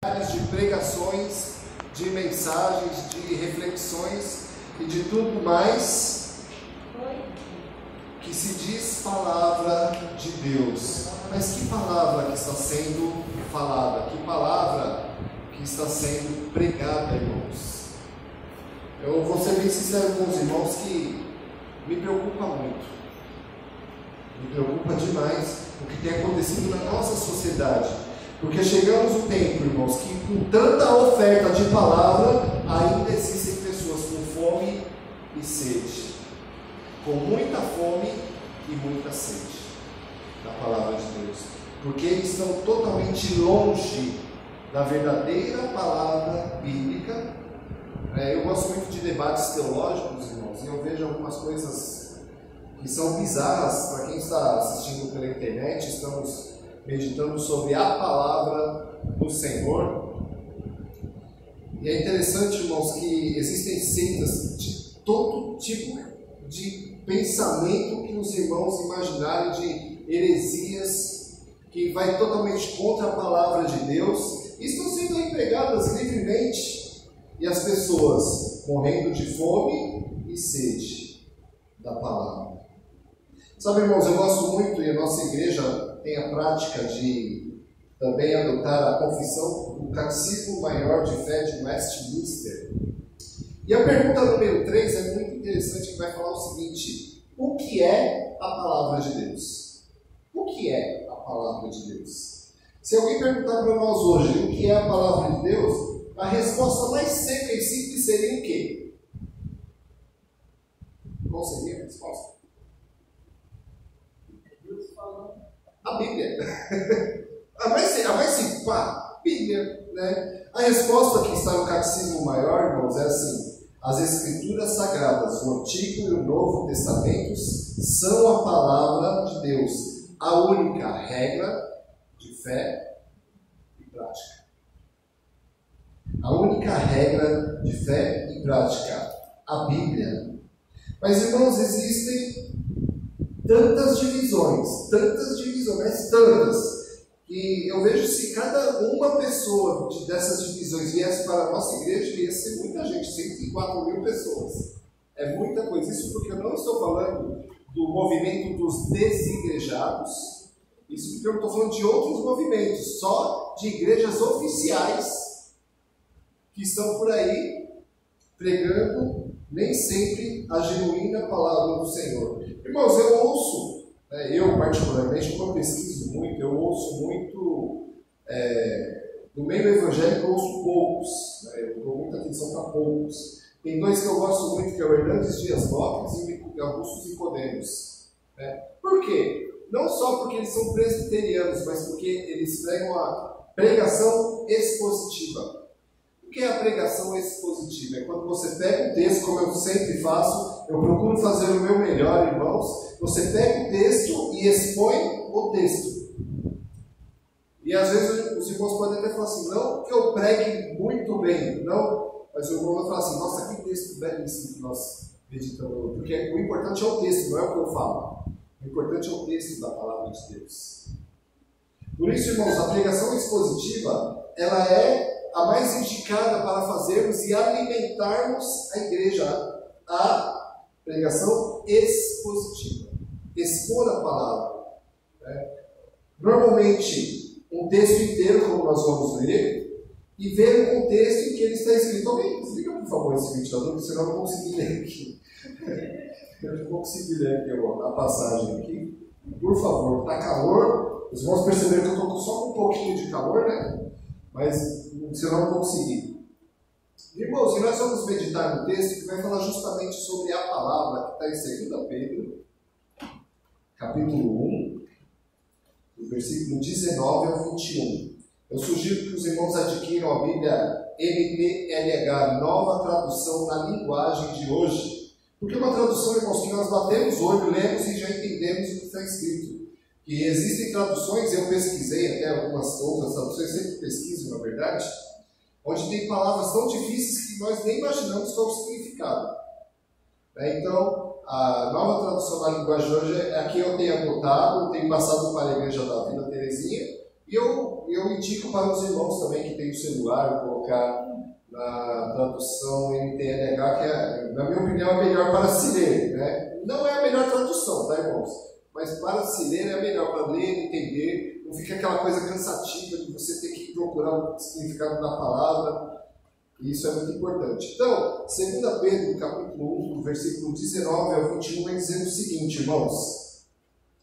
de pregações, de mensagens, de reflexões e de tudo mais que se diz palavra de Deus. Mas que palavra que está sendo falada? Que palavra que está sendo pregada, irmãos? Eu vou ser bem sincero com os irmãos que me preocupa muito. Me preocupa demais o que tem acontecido na nossa sociedade. Porque chegamos no tempo, irmãos, que com tanta oferta de palavra, ainda existem pessoas com fome e sede. Com muita fome e muita sede da palavra de Deus. Porque eles estão totalmente longe da verdadeira palavra bíblica. Eu gosto muito de debates teológicos, irmãos, e eu vejo algumas coisas que são bizarras. Para quem está assistindo pela internet, estamos meditando sobre a palavra do Senhor. E é interessante, irmãos, que existem seitas de todo tipo de pensamento que os irmãos imaginarem, de heresias, que vai totalmente contra a palavra de Deus, e estão sendo empregadas livremente, e as pessoas morrendo de fome e sede da palavra. Sabe, irmãos, eu gosto muito, e a nossa igreja tem a prática de também adotar a confissão do Catecismo Maior de Fé de Westminster. E a pergunta número 3 é muito interessante, que vai falar o seguinte: o que é a palavra de Deus? O que é a palavra de Deus? Se alguém perguntar para nós hoje o que é a palavra de Deus, a resposta mais seca e simples seria o quê? Qual seria a resposta? A Bíblia. a mais simples, Bíblia, né? A resposta que está no Catecismo Maior, irmãos, é assim: as Escrituras Sagradas, o Antigo e o Novo Testamentos, são a palavra de Deus, a única regra de fé e prática. A única regra de fé e prática, a Bíblia. Mas, irmãos, existem tantas divisões, mas tantas, que eu vejo, se cada uma pessoa dessas divisões viesse para a nossa igreja, ia ser muita gente, 104.000 pessoas. É muita coisa. Isso porque eu não estou falando do movimento dos desigrejados, isso porque eu não estou falando de outros movimentos, só de igrejas oficiais que estão por aí pregando nem sempre a genuína palavra do Senhor. Irmãos, eu ouço, eu particularmente, quando pesquiso muito, eu ouço muito, no meio evangélico eu ouço poucos, eu dou muita atenção para poucos. Tem dois que eu gosto muito, que é o Hernandes Dias Lopes e Augusto Nicodemos. Por quê? Não só porque eles são presbiterianos, mas porque eles pregam a pregação expositiva. O que é a pregação expositiva? É quando você pega um texto, como eu sempre faço, eu procuro fazer o meu melhor, irmãos. Você pega o texto e expõe o texto. E às vezes os irmãos podem até falar assim: não que eu pregue muito bem, não, mas o irmão vai falar assim: nossa, que texto belíssimo que nós meditamos. Porque o importante é o texto, não é o que eu falo. O importante é o texto da palavra de Deus. Por isso, irmãos, a pregação expositiva, ela é a mais indicada para fazermos e alimentarmos a igreja. A pregação expositiva. Expor a palavra. Normalmente, um texto inteiro, como nós vamos ler, e ver o contexto em que ele está escrito. Alguém explica, por favor, esse ventilador, porque senão eu não consegui ler aqui. Eu não vou conseguir ler aqui a passagem aqui. Por favor, está calor. Os irmãos perceberam que eu estou só com um pouquinho de calor, né? Mas senão eu não vou conseguir. Irmãos, e nós vamos meditar no texto que vai falar justamente sobre a palavra, que está em 2 Pedro, capítulo 1, do versículo 19 ao 21. Eu sugiro que os irmãos adquiram a Bíblia NTLH, nova tradução na linguagem de hoje. Porque é uma tradução, irmãos, que nós batemos o olho, lemos e já entendemos o que está escrito. E existem traduções, eu pesquisei até algumas outras traduções, sempre pesquiso, na verdade, onde tem palavras tão difíceis que nós nem imaginamos qual o significado. Então, a nova tradução da linguagem de hoje é a que eu tenho adotado, tenho passado para a Igreja da Vila Terezinha, e eu eu indico para os irmãos também que tem o celular, colocar na tradução NTLH, que é, na minha opinião, é melhor para se ler, né? Não é a melhor tradução, tá, irmãos? Mas para se ler é melhor, para ler, entender, não fica aquela coisa cansativa de você ter que procurar o significado da palavra. Isso é muito importante. Então, 2 Pedro, capítulo 1, versículo 19 ao 21, vai dizer o seguinte, irmãos.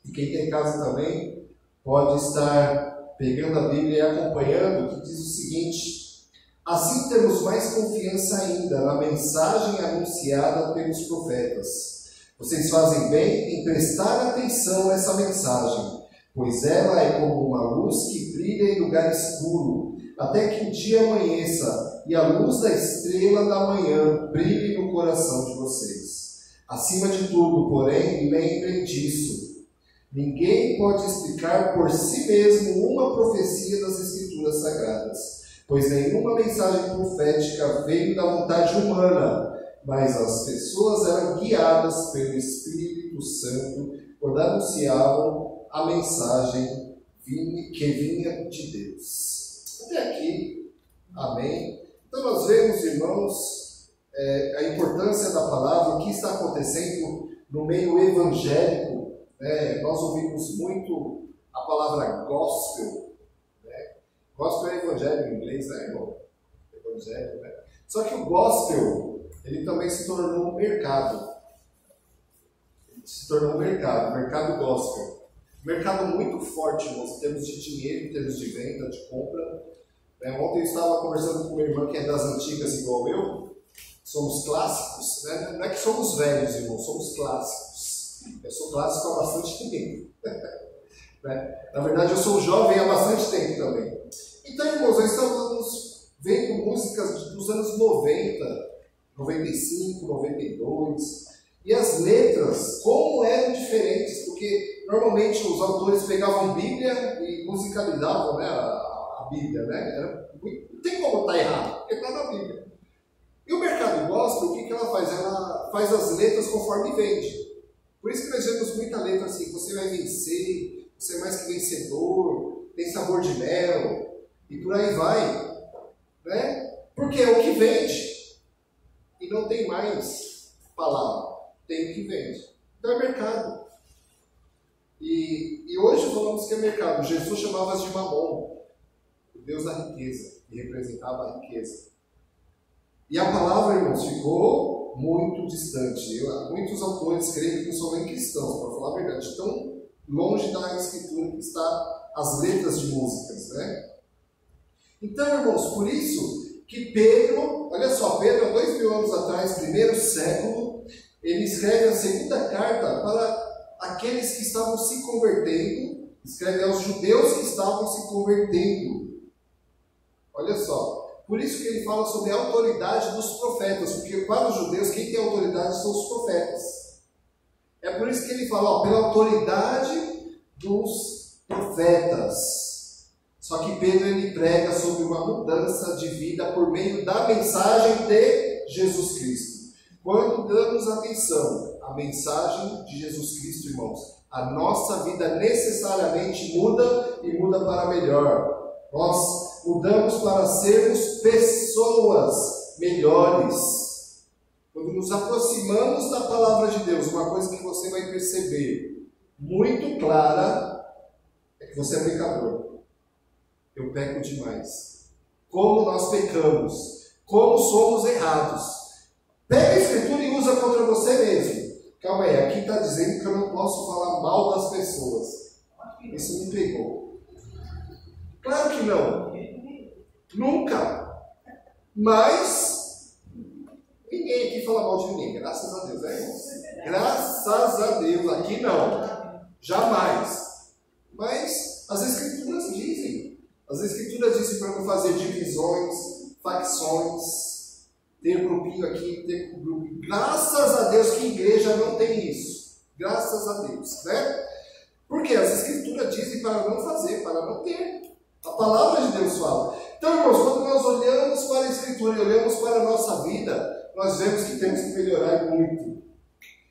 E quem tem em casa também pode estar pegando a Bíblia e acompanhando, que diz o seguinte: assim temos mais confiança ainda na mensagem anunciada pelos profetas. Vocês fazem bem em prestar atenção nessa mensagem, pois ela é como uma luz que brilha em lugar escuro, até que o dia amanheça e a luz da estrela da manhã brilhe no coração de vocês. Acima de tudo, porém, lembrem disso. Ninguém pode explicar por si mesmo uma profecia das Escrituras Sagradas, pois nenhuma mensagem profética veio da vontade humana, mas as pessoas eram guiadas pelo Espírito Santo quando anunciavam a mensagem que vinha de Deus. Até aqui, amém? Então nós vemos, irmãos, a importância da palavra, o que está acontecendo no meio evangélico. Nós ouvimos muito a palavra gospel. Gospel é evangelho em inglês, né, irmão? Evangelho, né? Só que o gospel, ele também se tornou um mercado. Ele se tornou um mercado gospel. Um mercado muito forte, irmãos, em termos de dinheiro, em termos de venda, de compra. Ontem eu estava conversando com uma irmã que é das antigas igual eu. Somos clássicos, né? Não é que somos velhos, irmão, somos clássicos. Eu sou clássico há bastante tempo. Na verdade, eu sou jovem há bastante tempo também. Então, irmãos, nós estamos vendo músicas dos anos 90, 95, 92, e as letras, como eram diferentes, porque normalmente os autores pegavam Bíblia e musicalizavam, né, a Bíblia, né? Não tem como estar errado, porque está na Bíblia. E o mercado gospel, o que ela faz? Ela faz as letras conforme vende. Por isso que nós vemos muita letra assim: você vai vencer, você é mais que vencedor, tem sabor de mel, e por aí vai, né? Porque é o que vende, e não tem mais palavra, tem o que vende. Então é mercado. E hoje falamos que é mercado. Jesus chamava de Mamon, o Deus da riqueza, e representava a riqueza. E a palavra, irmãos, ficou muito distante. Muitos autores creem que não são nem cristãos, para falar a verdade, tão longe da Escritura que está as letras de músicas, né? Então, irmãos, por isso que Pedro, olha só, Pedro, há 2000 anos atrás, primeiro século, ele escreve a segunda carta para aqueles que estavam se convertendo, escreve aos judeus que estavam se convertendo. Olha só, por isso que ele fala sobre a autoridade dos profetas, porque para os judeus quem tem autoridade são os profetas. É por isso que ele fala, pela autoridade dos profetas. Só que Pedro ele prega sobre uma mudança de vida por meio da mensagem de Jesus Cristo. Quando damos atenção à mensagem de Jesus Cristo, irmãos, a nossa vida necessariamente muda e muda para melhor. Nós mudamos para sermos pessoas melhores. Quando nos aproximamos da palavra de Deus, uma coisa que você vai perceber muito clara é que você é pecador. Eu peco demais. Como nós pecamos. Como somos errados. Pega a Escritura e usa contra você mesmo. Calma aí, aqui está dizendo que eu não posso falar mal das pessoas. Isso me pegou. Claro que não. Nunca. Mas ninguém aqui fala mal de ninguém, graças a Deus, né, irmãos? Graças a Deus, aqui não. Jamais. Mas as Escrituras dizem. As Escrituras dizem para não fazer divisões, facções, ter grupinho aqui, ter grupinho. Graças a Deus que a igreja não tem isso. Graças a Deus, né? Porque as Escrituras dizem para não fazer, para não ter. A palavra de Deus fala. Então, irmãos, quando nós olhamos para a Escritura e olhamos para a nossa vida, nós vemos que temos que melhorar muito.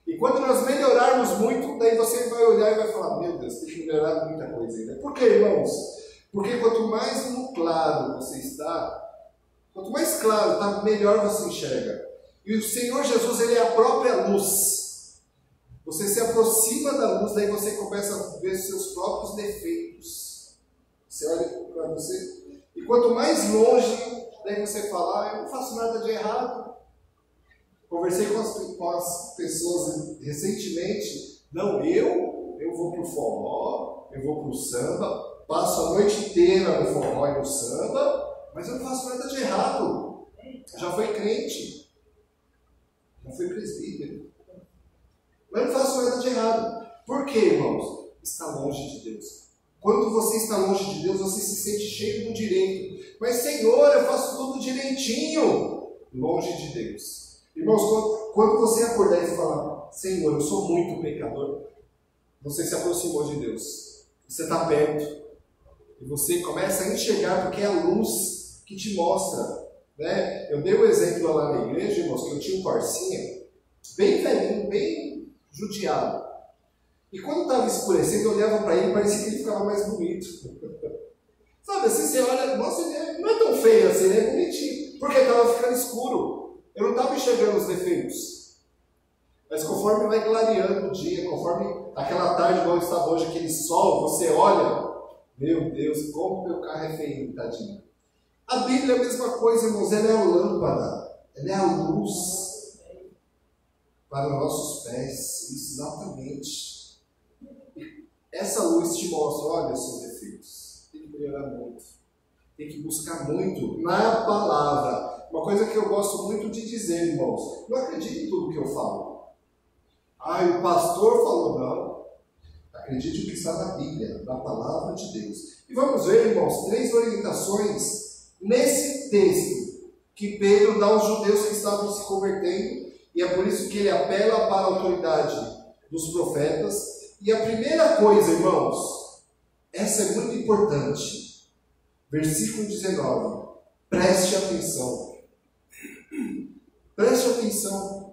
E quando nós melhorarmos muito, daí você vai olhar e vai falar, meu Deus, tem que melhorar muita coisa ainda. Por quê, irmãos? Porque quanto mais no claro você está, quanto mais claro está, melhor você enxerga. E o Senhor Jesus, Ele é a própria luz. Você se aproxima da luz, daí você começa a ver seus próprios defeitos. Você olha para você, e quanto mais longe, daí você fala, eu não faço nada de errado. Conversei com as pessoas recentemente. Não, eu vou para o forró, eu vou para o samba, passo a noite inteira no forró e no samba, mas eu não faço nada de errado. Já fui crente, já fui presbítero, mas não faço nada de errado. Por quê, irmãos? Está longe de Deus. Quando você está longe de Deus, você se sente cheio do direito. Mas, Senhor, eu faço tudo direitinho. Longe de Deus. Irmãos, quando você acordar e falar, Senhor, eu sou muito pecador, você se aproximou de Deus. Você está perto. E você começa a enxergar, porque é a luz que te mostra. Né? Eu dei um exemplo lá na igreja, irmãos, que eu tinha um Corsinha, bem velhinho, bem judiado. E quando estava escurecendo, eu olhava para ele e parecia que ele ficava mais bonito. Sabe, assim você olha, nossa, ele não é tão feio assim, ele é bonitinho. Porque estava ficando escuro. Eu não estava enxergando os defeitos. Mas conforme vai clareando o dia, conforme aquela tarde igual está hoje, aquele sol, você olha, meu Deus, como meu carro é feio, tadinho. A Bíblia é a mesma coisa, irmãos, ela é a lâmpada, ela é a luz para os nossos pés, exatamente. Essa luz te mostra, olha os seus defeitos, tem que melhorar muito, tem que buscar muito na palavra. Uma coisa que eu gosto muito de dizer, irmãos, não acredite em tudo que eu falo. O pastor falou, não. Acredite no que está na Bíblia, na palavra de Deus. E vamos ver, irmãos, 3 orientações nesse texto que Pedro dá aos judeus que estavam se convertendo, e é por isso que ele apela para a autoridade dos profetas. E a primeira coisa, irmãos, essa é muito importante. Versículo 19. Preste atenção. Preste atenção.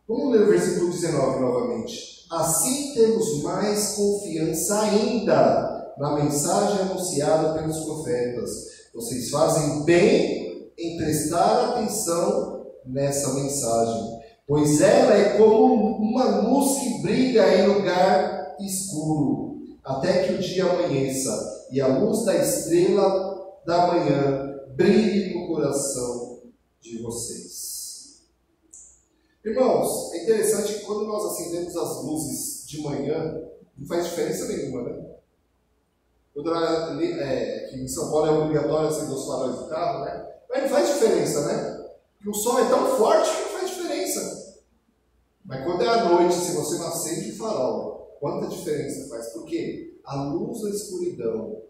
Vamos ler o versículo 19 novamente. Assim temos mais confiança ainda na mensagem anunciada pelos profetas. Vocês fazem bem em prestar atenção nessa mensagem, pois ela é como uma luz que brilha em lugar escuro, até que o dia amanheça, e a luz da estrela da manhã brilhe no coração de vocês. Irmãos, é interessante que quando nós acendemos as luzes de manhã, não faz diferença nenhuma, né? Aqui em São Paulo é obrigatório acender os faróis do carro, né? Mas não faz diferença, né? Porque o sol é tão forte que não faz diferença. Mas quando é à noite, se você não acende o farol, quanta diferença faz? Porque a luz da escuridão.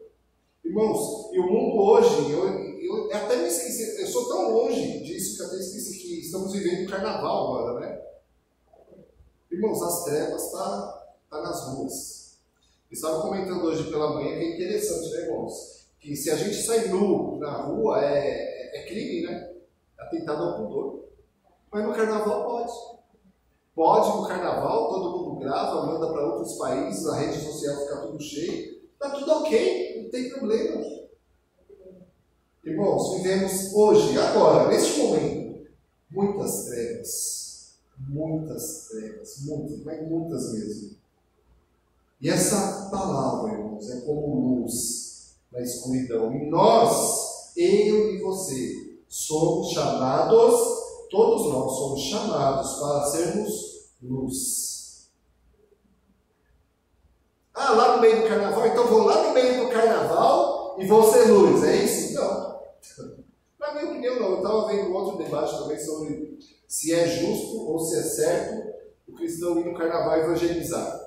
Irmãos, e o mundo hoje, eu até me esqueci, eu sou tão longe disso que até esqueci que estamos vivendo o carnaval agora, né? Irmãos, as trevas estão nas ruas. Eu estava comentando hoje pela manhã que é interessante, né, irmãos? Que se a gente sai nu na rua é crime, né? É atentado ao pudor. Mas no carnaval pode. Pode no carnaval, todo mundo grava, manda para outros países, a rede social fica tudo cheio. Está tudo ok, não tem problema. Irmãos, vivemos hoje, agora, neste momento, muitas trevas. Muitas trevas, muitas, mas muitas mesmo. E essa palavra, irmãos, é como luz na escuridão. E nós, eu e você, somos chamados, todos nós somos chamados para sermos luz. Lá no meio do carnaval, então vou lá no meio do carnaval e vou ser luz, é isso? Não. Na minha opinião, não. Eu estava vendo outro debate também sobre se é justo ou se é certo o cristão ir no carnaval evangelizar.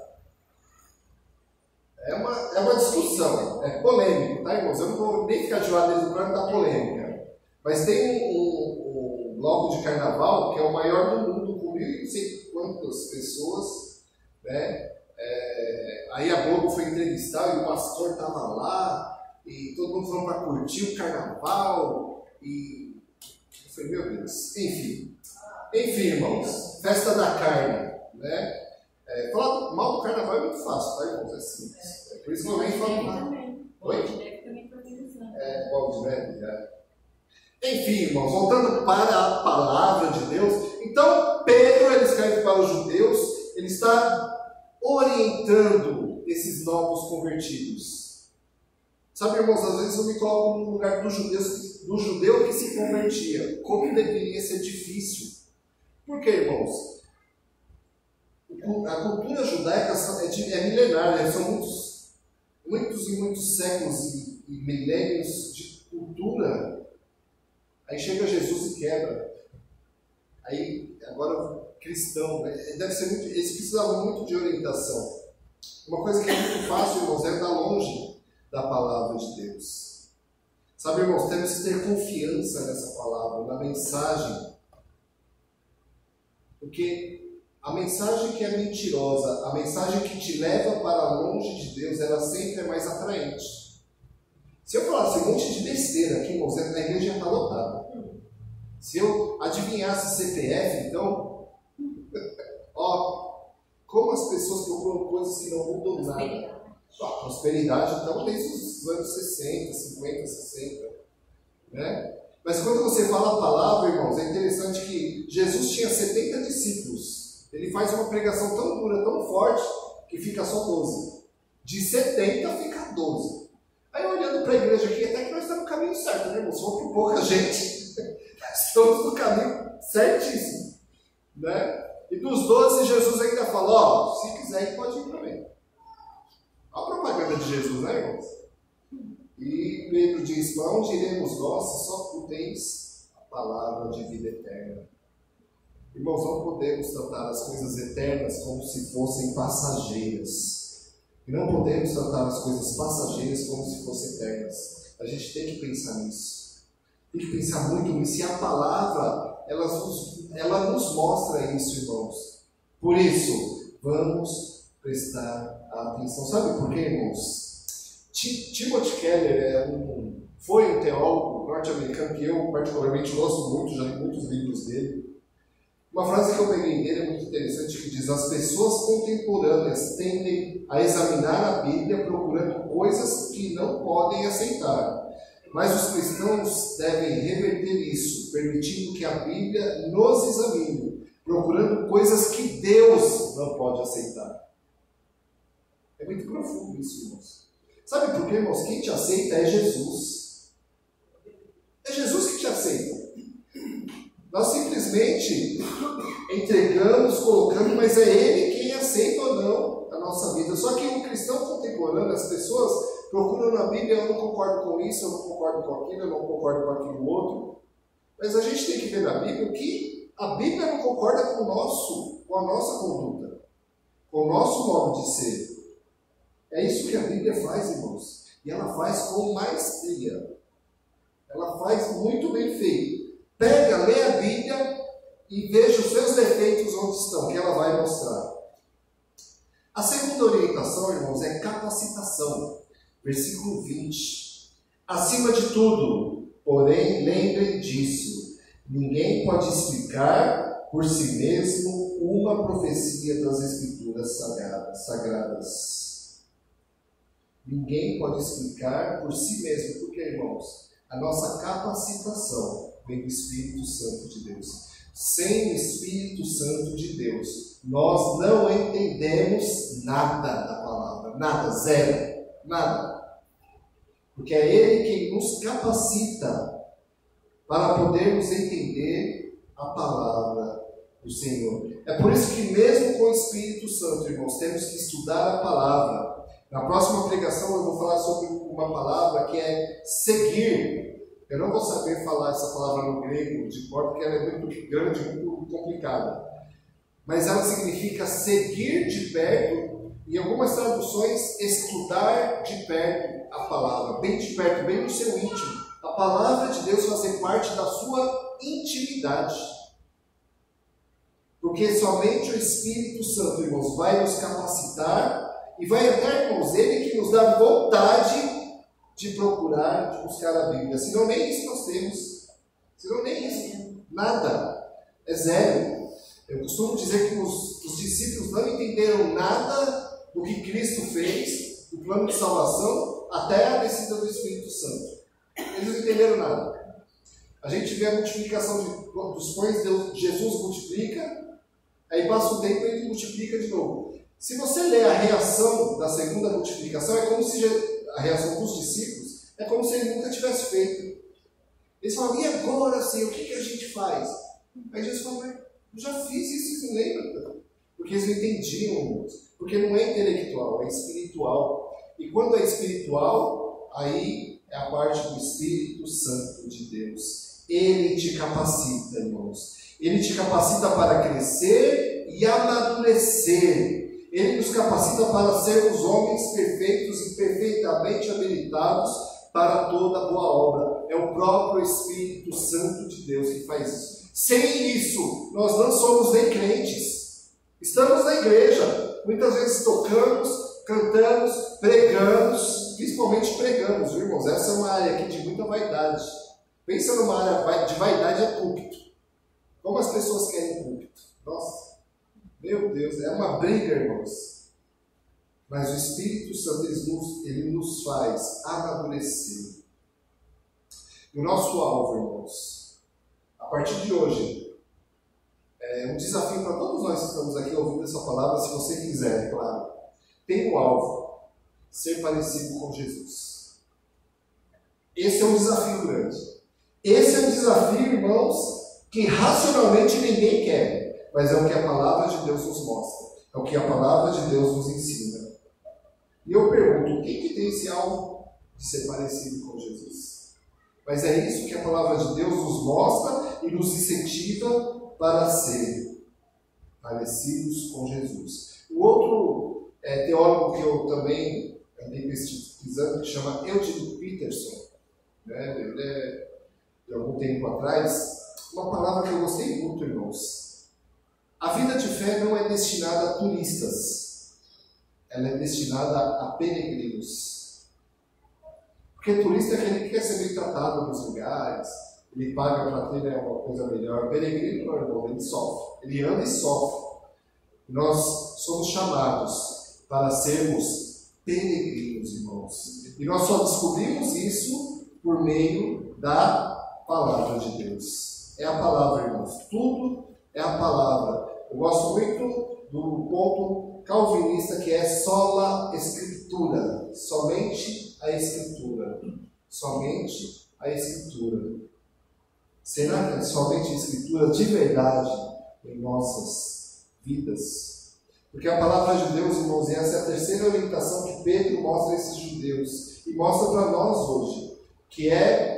É uma discussão, é polêmico, tá, irmãos? Eu não vou nem ficar de lado desde o plano da polêmica. Mas tem um bloco de carnaval que é o maior do mundo, com 1.000 quantas pessoas, né? Aí a Globo foi entrevistar e o pastor estava lá, e todo mundo falando para curtir o carnaval, e eu falei, meu Deus, enfim, irmãos, festa da carne, né? Falar mal do carnaval é muito fácil, tá, irmãos? É simples. É por isso que eu nem falo mal. Oi? Bola de neve, Enfim, irmãos, voltando para a palavra de Deus. Então, Pedro, ele escreve para os judeus, ele está orientando esses novos convertidos. Sabe, irmãos, às vezes eu me coloco no lugar do judeu que se convertia. Como deveria ser difícil. Por quê, irmãos? A cultura judaica é milenária, são muitos séculos e milênios de cultura. Aí chega Jesus e quebra. Aí, agora, cristão, deve ser muito, eles precisavam muito de orientação. Uma coisa que é muito fácil, irmãos, é andar longe da palavra de Deus. Sabe, irmãos, temos que ter confiança nessa palavra, na mensagem. Porque a mensagem que é mentirosa, a mensagem que te leva para longe de Deus, ela sempre é mais atraente. Se eu falasse um monte de besteira aqui, irmãos, a igreja já está lotada. Se eu adivinhasse CPF, então, como as pessoas procuram coisas que não mudam nada. Prosperidade, então, desde os anos 60, 50, 60. Né? Mas quando você fala a palavra, irmãos, é interessante que Jesus tinha 70 discípulos. Ele faz uma pregação tão dura, tão forte, que fica só 12. De 70 fica 12. Aí olhando para a igreja aqui, até que nós estamos no caminho certo, né, irmãos? Se for por pouca gente, nós estamos no caminho certíssimo. Né? E dos 12, Jesus ainda fala, se quiser, pode ir também. Olha a propaganda de Jesus, né, irmãos? E Pedro diz, para onde iremos nós, se só tu tens a palavra de vida eterna? Irmãos, não podemos tratar as coisas eternas como se fossem passageiras. E não podemos tratar as coisas passageiras como se fossem eternas. A gente tem que pensar nisso. Tem que pensar muito nisso. E a palavra, ela nos mostra isso, irmãos. Por isso, vamos prestar atenção. Sabe por quê, irmãos? Timothy Keller foi um teólogo norte-americano que eu particularmente gosto muito, já li muitos livros dele. Uma frase que eu peguei dele é muito interessante, que diz: as pessoas contemporâneas tendem a examinar a Bíblia procurando coisas que não podem aceitar. Mas os cristãos devem reverter isso, permitindo que a Bíblia nos examine, procurando coisas que Deus não pode aceitar. É muito profundo isso, irmãos. Sabe por quê, irmãos? Quem te aceita é Jesus. É Jesus que te aceita. Nós simplesmente entregamos, colocamos, mas é Ele quem aceita ou não a nossa vida. Só que o cristão contemporâneo, as pessoas procuram na Bíblia, eu não concordo com isso, eu não concordo com aquilo, eu não concordo com aquilo outro. Mas a gente tem que ver na Bíblia que a Bíblia não concorda com a nossa conduta, com o nosso modo de ser. É isso que a Bíblia faz, irmãos. E ela faz com maestria. Ela faz muito bem feito. Pega, lê a Bíblia e veja os seus defeitos onde estão, que ela vai mostrar. A segunda orientação, irmãos, é capacitação. Versículo 20. Acima de tudo, porém, lembrem disso. Ninguém pode explicar por si mesmo uma profecia das Escrituras sagradas. Ninguém pode explicar por si mesmo. Por quê, irmãos? A nossa capacitação vem do Espírito Santo de Deus. Sem o Espírito Santo de Deus, nós não entendemos nada da palavra. Nada, zero. Nada. Porque é Ele quem nos capacita para podermos entender a palavra do Senhor. É por isso que mesmo com o Espírito Santo, irmãos, temos que estudar a palavra. Na próxima pregação eu vou falar sobre uma palavra que é seguir. Eu não vou saber falar essa palavra no grego de cor, porque ela é muito grande e muito complicada. Mas ela significa seguir de perto, em algumas traduções, estudar de perto a palavra. Bem de perto, bem no seu íntimo. A palavra de Deus fazer parte da sua intimidade. Porque somente o Espírito Santo, irmãos, vai nos capacitar e vai até, irmãos, Ele que nos dá vontade de procurar, de buscar a Bíblia. Senão nem isso nós temos. Senão nem isso. Nada. É zero. Eu costumo dizer Os discípulos não entenderam nada do que Cristo fez, do plano de salvação, até a descida do Espírito Santo. Eles não entenderam nada. A gente vê a multiplicação dos pães, Jesus multiplica, aí passa o tempo e ele multiplica de novo. Se você ler a reação da segunda multiplicação, é como se a reação dos discípulos é como se ele nunca tivesse feito. Eles falam, e agora sim, o que a gente faz? Aí Jesus falou, mas eu já fiz isso, vocês não lembram? Porque eles não entendiam, porque não é intelectual, é espiritual. E quando é espiritual, aí é a parte do Espírito Santo de Deus. Ele te capacita, irmãos. Ele te capacita para crescer e amadurecer. Ele nos capacita para sermos homens perfeitos e perfeitamente habilitados para toda boa obra. É o próprio Espírito Santo de Deus que faz isso. Sem isso, nós não somos nem crentes. Estamos na igreja. Muitas vezes tocamos, cantamos, pregamos, principalmente pregamos, viu, irmãos? Essa é uma área aqui de muita vaidade. Pensa numa área de vaidade, é púlpito. Como as pessoas querem púlpito? Nossa, meu Deus, é uma briga, irmãos. Mas o Espírito Santo, ele nos faz amadurecer. E o nosso alvo, irmãos, a partir de hoje, é um desafio para todos nós que estamos aqui ouvindo essa palavra, se você quiser, claro. Tem o alvo, ser parecido com Jesus. Esse é um desafio grande. Esse é um desafio, irmãos, que racionalmente ninguém quer, mas é o que a palavra de Deus nos mostra, é o que a palavra de Deus nos ensina. E eu pergunto, quem que tem esse alvo de ser parecido com Jesus? Mas é isso que a palavra de Deus nos mostra e nos incentiva para ser parecidos com Jesus. O outro teólogo que eu também andei pesquisando, que chama Eugene Peterson, né? Ele é de algum tempo atrás, uma palavra que eu gostei muito, irmãos. A vida de fé não é destinada a turistas, ela é destinada a peregrinos. Porque turista é aquele que quer ser bem tratado nos lugares, ele paga para ter uma coisa melhor. O peregrino, meu irmão, ele sofre, ele anda e sofre. Nós somos chamados para sermos peregrinos, irmãos. E nós só descobrimos isso por meio da palavra de Deus. É a palavra, irmãos. Tudo é a palavra. Eu gosto muito do ponto calvinista que é sola escritura. Somente a escritura. Somente a escritura. Será que é somente a escritura de verdade em nossas vidas? Porque a palavra de Deus, irmãos, e essa é a terceira orientação que Pedro mostra a esses judeus. E mostra para nós hoje. Que é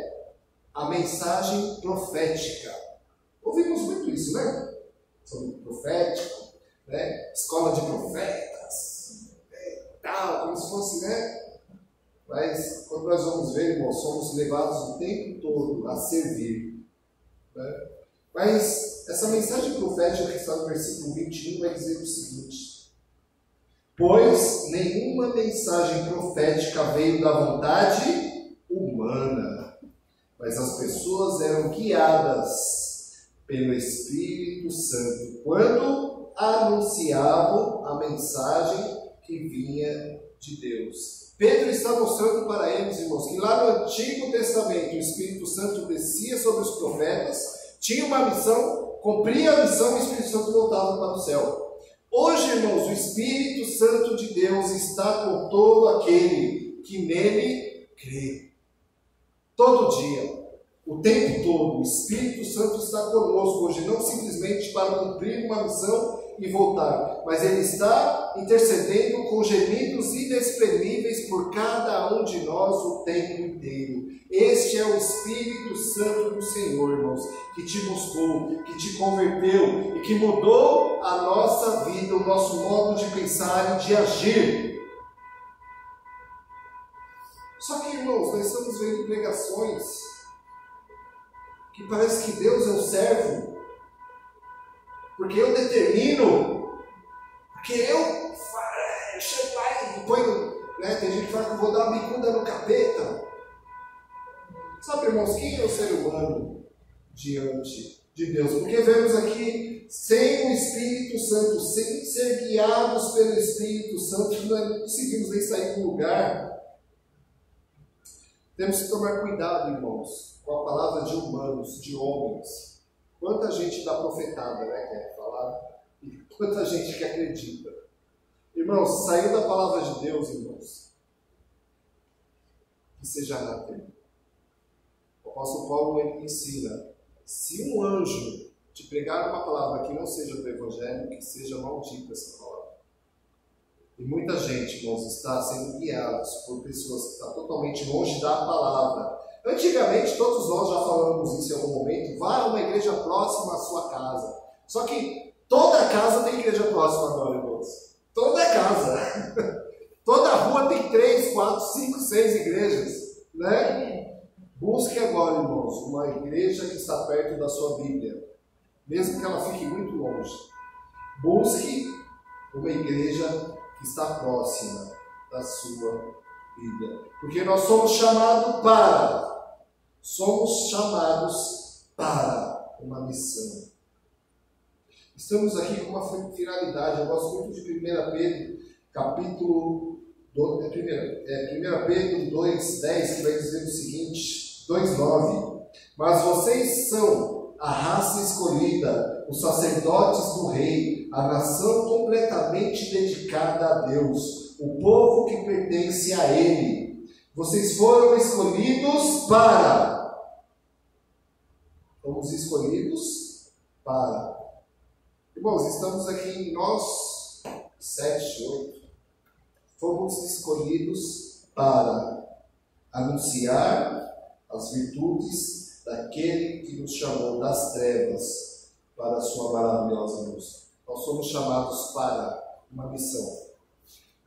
a mensagem profética. Ouvimos muito isso, né? Sobre profético, né? Escola de profetas, tal, como se fosse, né? Mas quando nós vamos ver, irmãos, somos levados o tempo todo a servir. Né? Mas essa mensagem profética que está no versículo 21 vai dizer o seguinte: pois nenhuma mensagem profética veio da vontade humana, mas as pessoas eram guiadas pelo Espírito Santo quando anunciavam a mensagem que vinha de Deus. Pedro está mostrando para eles, irmãos, que lá no Antigo Testamento o Espírito Santo descia sobre os profetas, tinha uma missão, cumpria a missão e o Espírito Santo voltava para o céu. Hoje, irmãos, o Espírito Santo de Deus está com todo aquele que nele crê. Todo dia, o tempo todo, o Espírito Santo está conosco hoje, não simplesmente para cumprir uma missão e voltar, mas Ele está intercedendo com gemidos inexprimíveis por cada um de nós o tempo inteiro. Este é o Espírito Santo do Senhor, irmãos, que te buscou, que te converteu e que mudou a nossa vida, o nosso modo de pensar e de agir. Só que, irmãos, nós estamos vendo pregações que parece que Deus é o servo, porque eu determino, porque eu chego lá e ponho, né? Tem gente que fala que eu vou dar uma bicuda no capeta. Sabe, irmãos, quem é o ser humano diante de Deus. Porque vemos aqui, sem o Espírito Santo, sem ser guiados pelo Espírito Santo, nós não conseguimos nem sair do lugar. Temos que tomar cuidado, irmãos, com a palavra de humanos, de homens. Quanta gente dá profetada, né, quer falar? E quanta gente que acredita. Irmãos, saiu da palavra de Deus, irmãos, que seja anátema. O apóstolo Paulo ele ensina, se um anjo te pregar uma palavra que não seja do Evangelho, que seja maldita essa palavra. E muita gente, irmãos, está sendo guiados por pessoas que estão totalmente longe da palavra. Antigamente, todos nós já falamos isso em algum momento, vá a uma igreja próxima à sua casa. Só que toda casa tem igreja próxima agora, irmãos. Toda casa. Toda rua tem 3, 4, 5, 6 igrejas, né? Busque agora, irmãos, uma igreja que está perto da sua Bíblia, mesmo que ela fique muito longe. Busque uma igreja que está próxima da sua Bíblia, porque nós somos chamados para uma missão. Estamos aqui com uma finalidade. Eu gosto muito de 1 Pedro, capítulo 1 Pedro 2,10, que vai dizer o seguinte, 2,9. Mas vocês são a raça escolhida, os sacerdotes do rei, a nação completamente dedicada a Deus, o povo que pertence a Ele. Vocês foram escolhidos para. Fomos escolhidos para. Irmãos, estamos aqui, nós, 7, 8, fomos escolhidos para anunciar as virtudes daquele que nos chamou das trevas para a sua maravilhosa luz. Nós somos chamados para uma missão.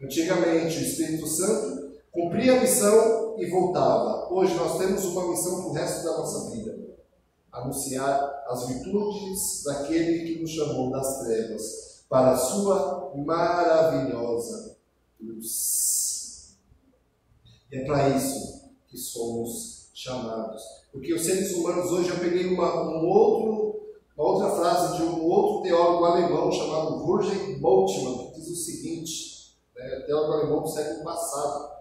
Antigamente, o Espírito Santo cumpria a missão e voltava. Hoje nós temos uma missão para o resto da nossa vida. Anunciar as virtudes daquele que nos chamou das trevas para a sua maravilhosa luz. E é para isso que somos chamados. Porque os seres humanos, hoje eu peguei uma outra frase de um outro teólogo alemão chamado Jürgen Moltmann, que diz o seguinte, teólogo alemão do século passado.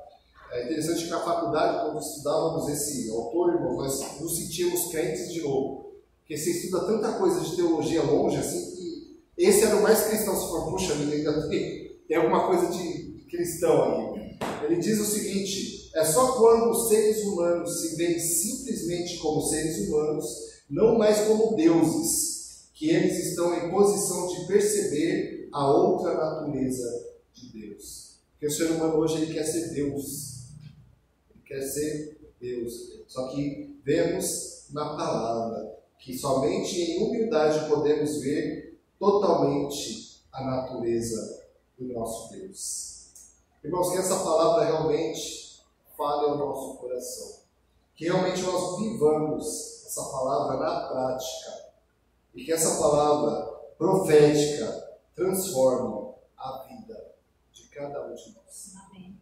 É interessante que na faculdade, quando estudávamos esse autor, irmão, nós nos sentíamos crentes de novo. Porque você estuda tanta coisa de teologia longe, assim, que esse era o mais cristão. Você fala, puxa, ainda tem alguma coisa de cristão aqui. Ele diz o seguinte, é só quando os seres humanos se veem simplesmente como seres humanos, não mais como deuses, que eles estão em posição de perceber a outra natureza de Deus. Porque o ser humano hoje ele quer ser Deus. Quer ser Deus. Só que vemos na palavra que somente em humildade podemos ver totalmente a natureza do nosso Deus. Irmãos, que essa palavra realmente fale ao nosso coração. Que realmente nós vivamos essa palavra na prática. E que essa palavra profética transforme a vida de cada um de nós. Amém.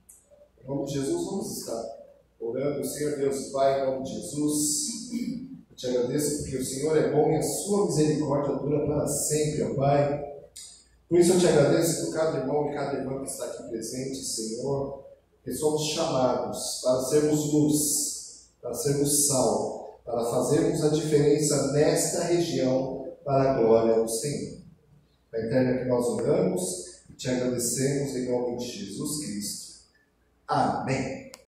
Em nome de Jesus, vamos estar orando. Senhor Deus, Pai, em nome de Jesus, eu te agradeço porque o Senhor é bom e a sua misericórdia dura para sempre, ó Pai. Por isso eu te agradeço por cada irmão e cada irmã que está aqui presente, Senhor, que somos chamados para sermos luz, para sermos sal, para fazermos a diferença nesta região para a glória do Senhor. Na eterna que nós oramos e te agradecemos em nome de Jesus Cristo. Amém.